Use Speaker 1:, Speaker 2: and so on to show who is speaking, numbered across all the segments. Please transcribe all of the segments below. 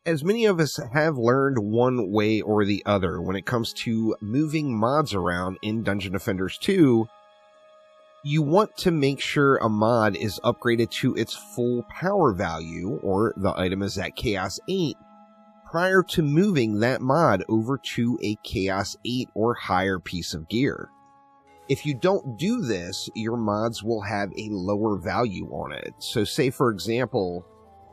Speaker 1: As many of us have learned one way or the other when it comes to moving mods around in Dungeon Defenders 2, you want to make sure a mod is upgraded to its full power value, or the item is at Chaos 8, prior to moving that mod over to a Chaos 8 or higher piece of gear. If you don't do this, your mods will have a lower value on it. So say, for example,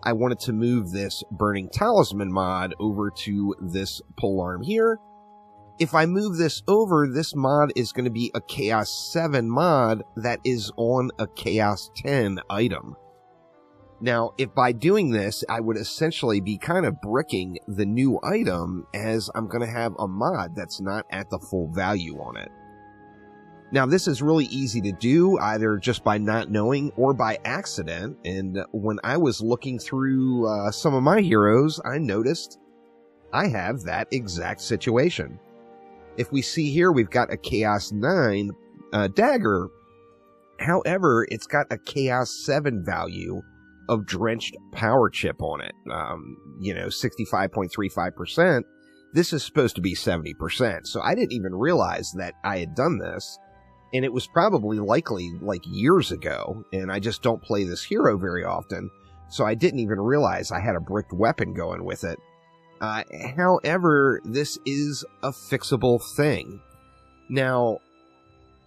Speaker 1: I wanted to move this Burning Talisman mod over to this polearm here. If I move this over, this mod is going to be a Chaos 7 mod that is on a Chaos 10 item. Now, if by doing this, I would essentially be kind of bricking the new item, as I'm going to have a mod that's not at the full value on it. Now, this is really easy to do, either just by not knowing or by accident, and when I was looking through some of my heroes, I noticed I have that exact situation. If we see here, we've got a Chaos 9 dagger. However, it's got a Chaos 7 value of drenched power chip on it. 65.35%. This is supposed to be 70%. So I didn't even realize that I had done this. And it was probably likely like years ago. And I just don't play this hero very often. So I didn't even realize I had a bricked weapon going with it. However, this is a fixable thing. Now,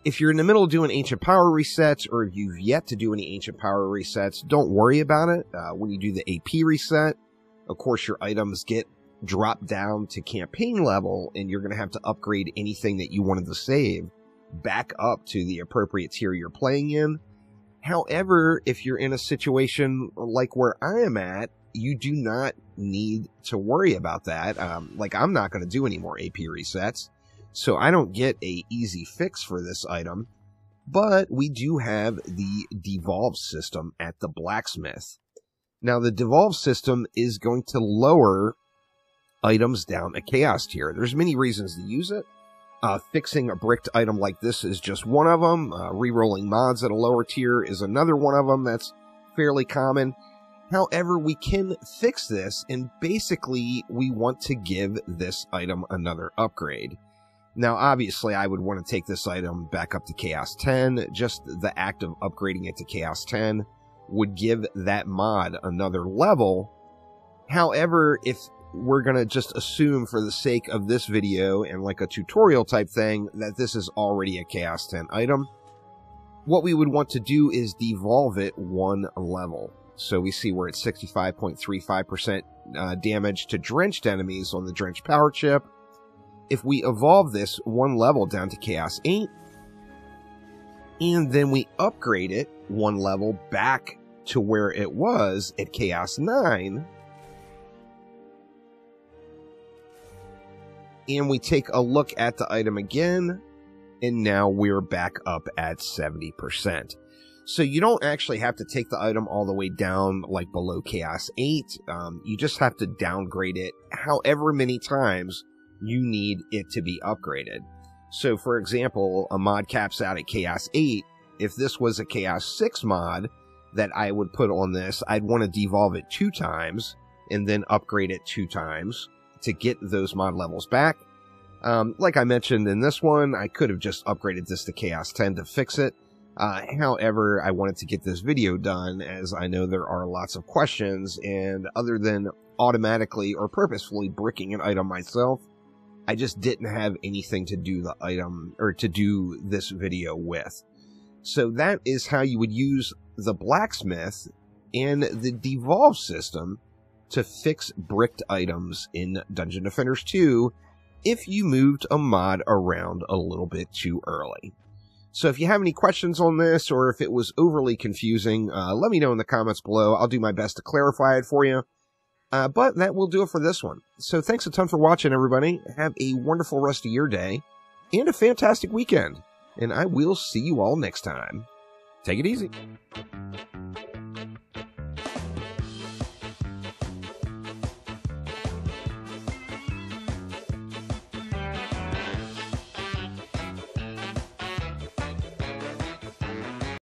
Speaker 1: if you're in the middle of doing ancient power resets, or if you've yet to do any ancient power resets, don't worry about it. When you do the AP reset, of course, your items get dropped down to campaign level, and you're going to have to upgrade anything that you wanted to save back up to the appropriate tier you're playing in. However, if you're in a situation like where I am at, you do not need to worry about that. I'm not going to do any more AP resets, so I don't get a easy fix for this item. But we do have the devolve system at the Blacksmith. Now, the devolve system is going to lower items down a chaos tier. There's many reasons to use it. Fixing a bricked item like this is just one of them. Rerolling mods at a lower tier is another one of them that's fairly common. However, we can fix this, and basically we want to give this item another upgrade. Now, obviously, I would want to take this item back up to Chaos 10. Just the act of upgrading it to Chaos 10 would give that mod another level. However, if we're going to just assume for the sake of this video and like a tutorial type thing that this is already a Chaos 10 item, what we would want to do is devolve it one level. So we see we're at 65.35% damage to drenched enemies on the drenched power chip. If we evolve this one level down to Chaos 8, and then we upgrade it one level back to where it was at Chaos 9, and we take a look at the item again, and now we're back up at 70%. So you don't actually have to take the item all the way down, like below Chaos 8. You just have to downgrade it however many times you need it to be upgraded. So, for example, a mod caps out at Chaos 8. If this was a Chaos 6 mod that I would put on this, I'd want to devolve it 2 times and then upgrade it 2 times to get those mod levels back. Like I mentioned in this one, I could have just upgraded this to Chaos 10 to fix it. However, I wanted to get this video done, as I know there are lots of questions, and other than automatically or purposefully bricking an item myself, I just didn't have anything to do the item, or to do this video with. So that is how you would use the Blacksmith and the devolve system to fix bricked items in Dungeon Defenders 2 if you moved a mod around a little bit too early. So if you have any questions on this, or if it was overly confusing, let me know in the comments below. I'll do my best to clarify it for you. But that will do it for this one. So thanks a ton for watching, everybody. Have a wonderful rest of your day, and a fantastic weekend. And I will see you all next time. Take it easy.